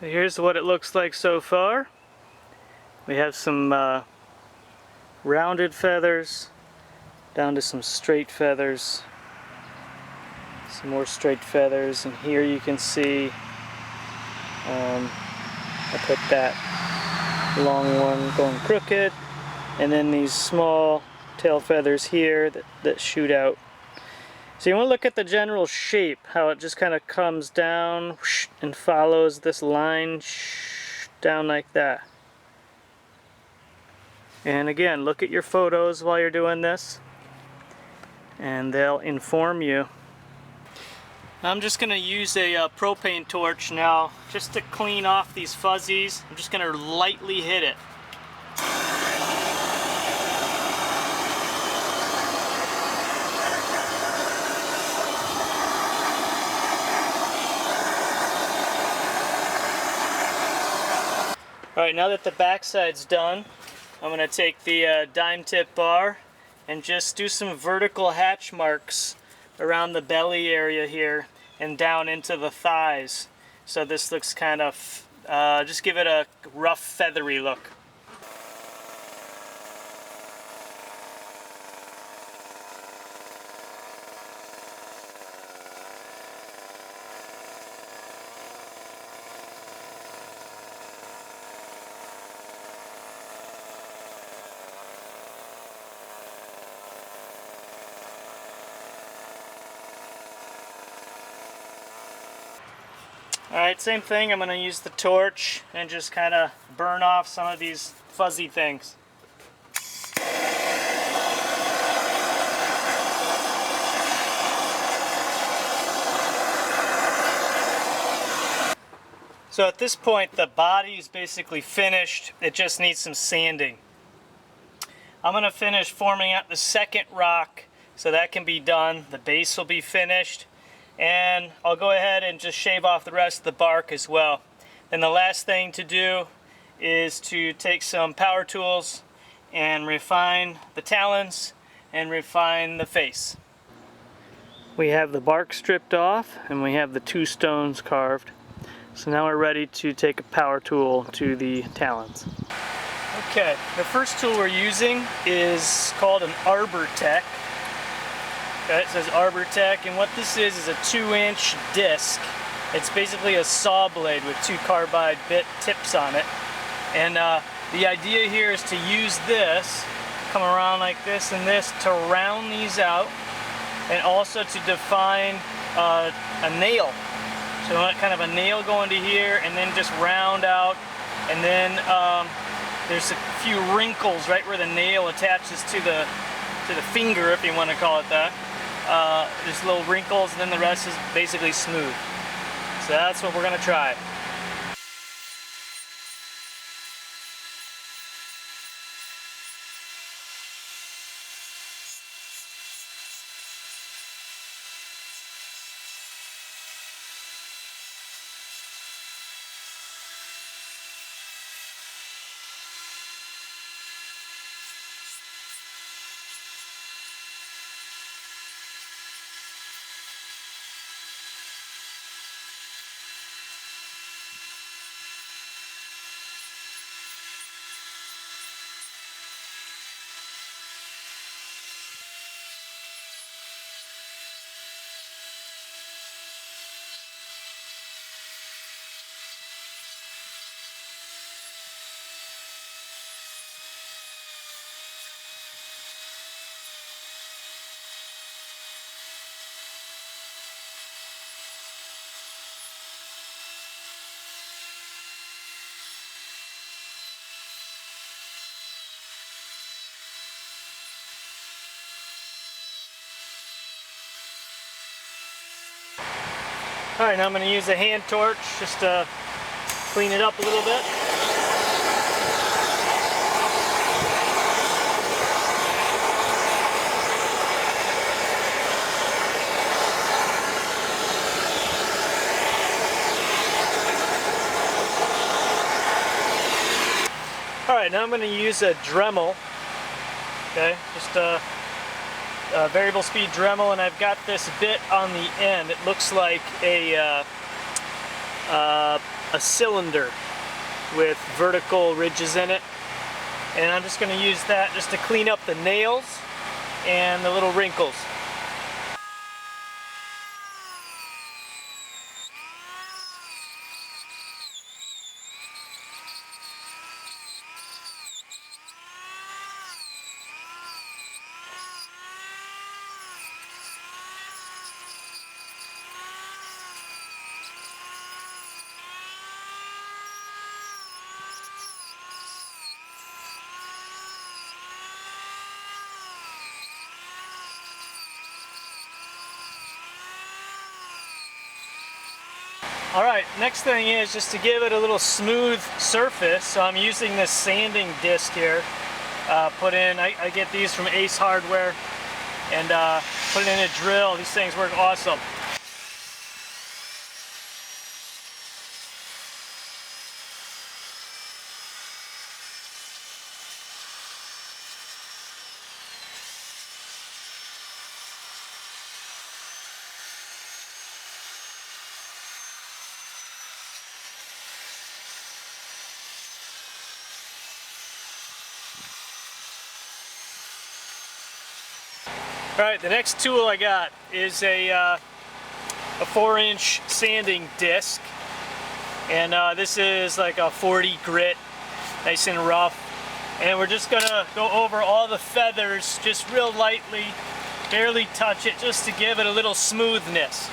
Here's what it looks like so far. We have some rounded feathers down to some straight feathers, some more straight feathers, and here you can see I put that long one going crooked, and then these small tail feathers here that shoot out. So you want to look at the general shape, how it just kind of comes down and follows this line down like that. And again, look at your photos while you're doing this, and they'll inform you. I'm just going to use a propane torch now just to clean off these fuzzies. I'm just going to lightly hit it. Alright, now that the backside's done, I'm going to take the dime tip bar and just do some vertical hatch marks around the belly area here and down into the thighs. So this looks kind of, just give it a rough feathery look. Alright, same thing. I'm going to use the torch and just kind of burn off some of these fuzzy things. So at this point the body is basically finished. It just needs some sanding. I'm going to finish forming out the second rock so that can be done. The base will be finished. And I'll go ahead and just shave off the rest of the bark as well. Then the last thing to do is to take some power tools and refine the talons and refine the face. We have the bark stripped off and we have the two stones carved. So now we're ready to take a power tool to the talons. Okay, the first tool we're using is called an arbor tech. Okay, it says Arbor Tech, and what this is a 2-inch disc. It's basically a saw blade with two carbide bit tips on it. And the idea here is to use this, come around like this and this, to round these out, and also to define a nail. So we want kind of a nail going to here, and then just round out, and then there's a few wrinkles right where the nail attaches to the finger, if you want to call it that. There's little wrinkles, and then the rest is basically smooth. So that's what we're going to try. Alright, now I'm going to use a hand torch just to clean it up a little bit. Alright, now I'm going to use a Dremel. Okay, just a variable speed Dremel, and I've got this bit on the end. It looks like a a cylinder with vertical ridges in it. And I'm just going to use that just to clean up the nails and the little wrinkles. Alright, next thing is just to give it a little smooth surface, so I'm using this sanding disc here. I get these from Ace Hardware, and put it in a drill. These things work awesome. Alright, the next tool I got is a 4-inch sanding disc, and this is like a 40 grit, nice and rough, and we're just gonna go over all the feathers just real lightly, barely touch it, just to give it a little smoothness.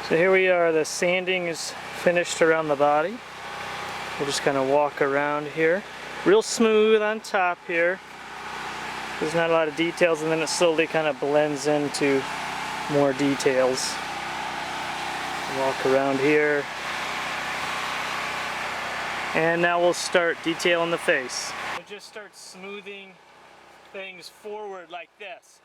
So here we are, the sanding is finished around the body. We'll just kind of walk around here. Real smooth on top here. There's not a lot of details, and then it slowly kind of blends into more details. Walk around here. And now we'll start detailing the face. We'll just start smoothing things forward like this.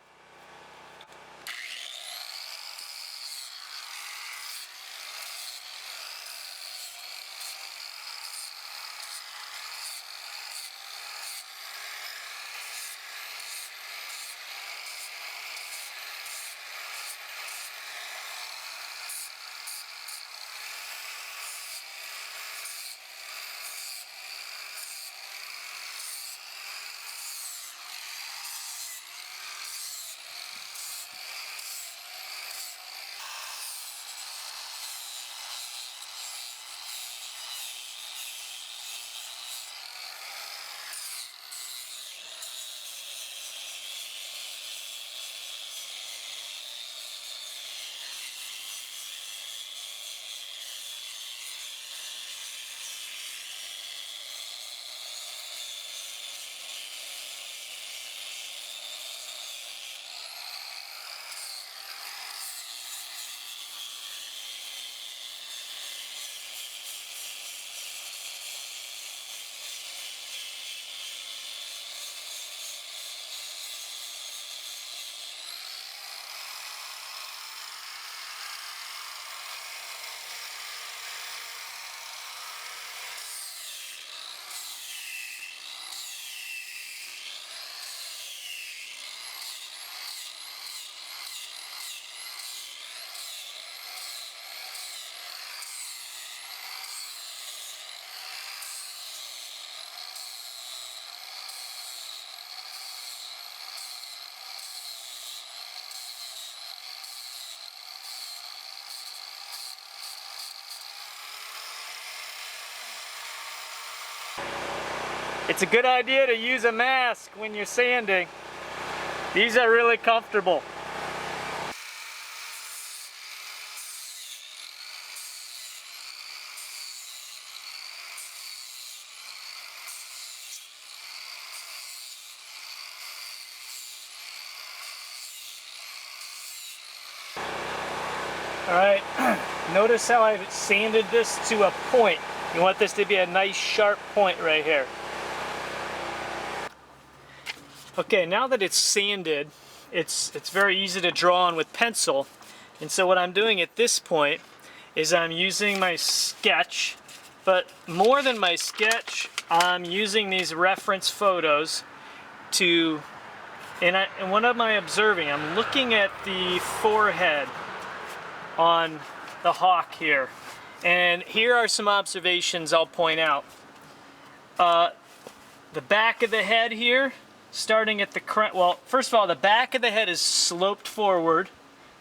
It's a good idea to use a mask when you're sanding. These are really comfortable. All right, notice how I've sanded this to a point. You want this to be a nice sharp point right here. Okay, now that it's sanded, it's very easy to draw on with pencil. And so what I'm doing at this point is I'm using my sketch, but more than my sketch, I'm using these reference photos to, and what am I observing? I'm looking at the forehead on the hawk here. And here are some observations I'll point out. The back of the head here, starting at the crown, well, first of all, the back of the head is sloped forward.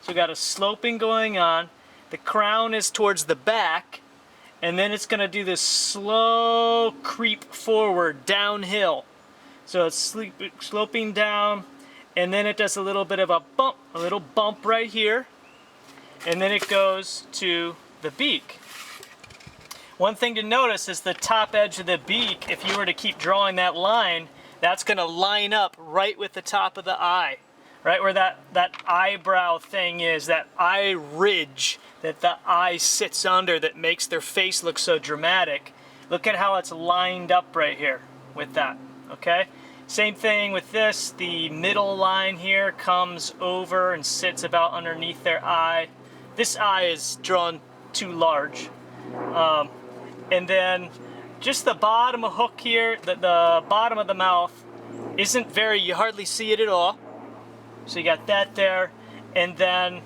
So we got a sloping going on. The crown is towards the back, and then it's gonna do this slow creep forward, downhill. So it's sloping down, and then it does a little bit of a little bump right here, and then it goes to the beak. One thing to notice is the top edge of the beak. If you were to keep drawing that line, that's going to line up right with the top of the eye, right where that eyebrow thing is, that eye ridge that the eye sits under that makes their face look so dramatic. Look at how it's lined up right here with that, okay? Same thing with this. The middle line here comes over and sits about underneath their eye. This eye is drawn too large. And then just the bottom of hook here, the bottom of the mouth isn't very, you hardly see it at all. So you got that there, and then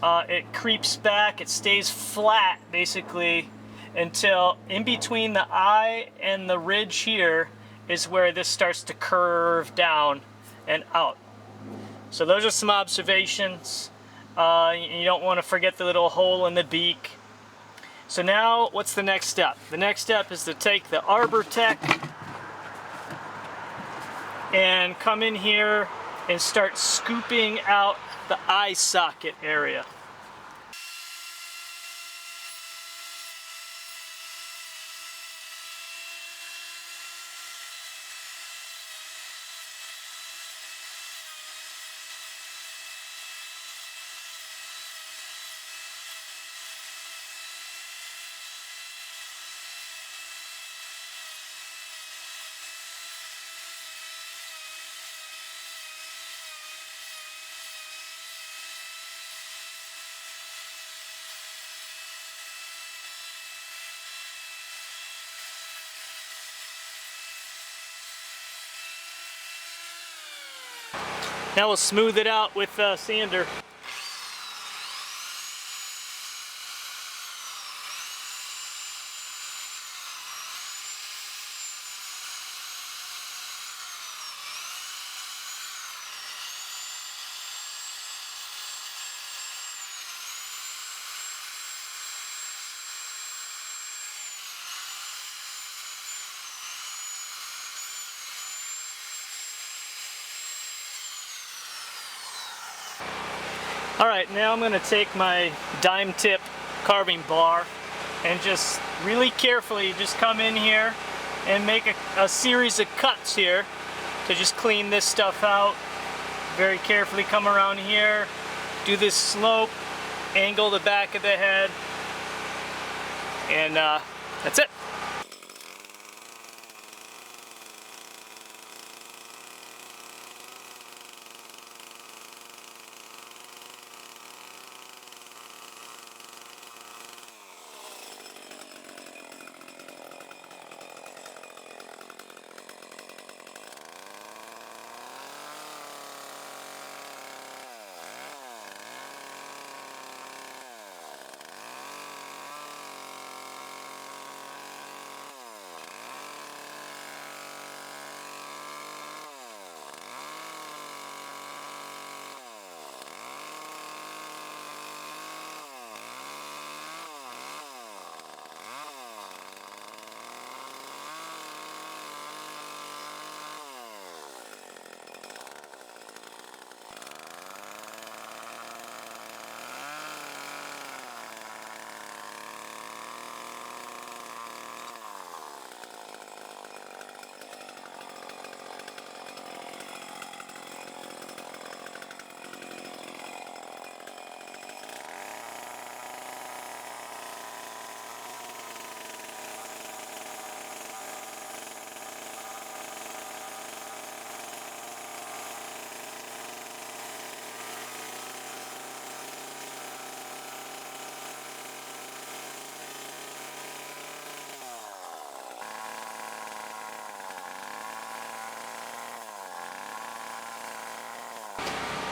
it creeps back, it stays flat basically until in between the eye and the ridge here is where this starts to curve down and out. So those are some observations. You don't want to forget the little hole in the beak. So now, what's the next step? The next step is to take the Arbor Tech and come in here and start scooping out the eye socket area. Now we'll smooth it out with a sander. Alright, now I'm going to take my dime tip carving bar and just really carefully just come in here and make a series of cuts here to just clean this stuff out. Very carefully come around here, do this slope, angle the back of the head, and that's it.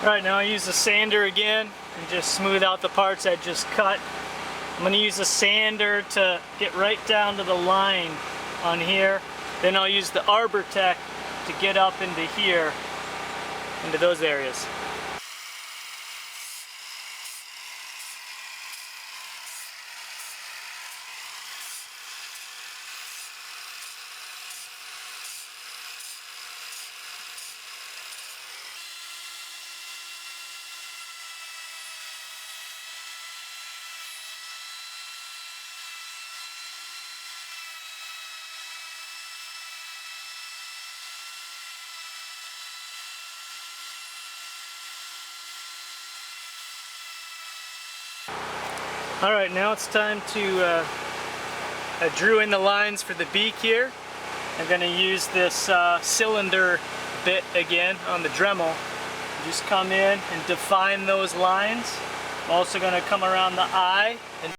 Alright, now I use the sander again and just smooth out the parts I just cut. I'm going to use the sander to get right down to the line on here. Then I'll use the Arbor Tech to get up into here, into those areas. Alright, now it's time to I drew in the lines for the beak here. I'm going to use this cylinder bit again on the Dremel. Just come in and define those lines. I'm also going to come around the eye and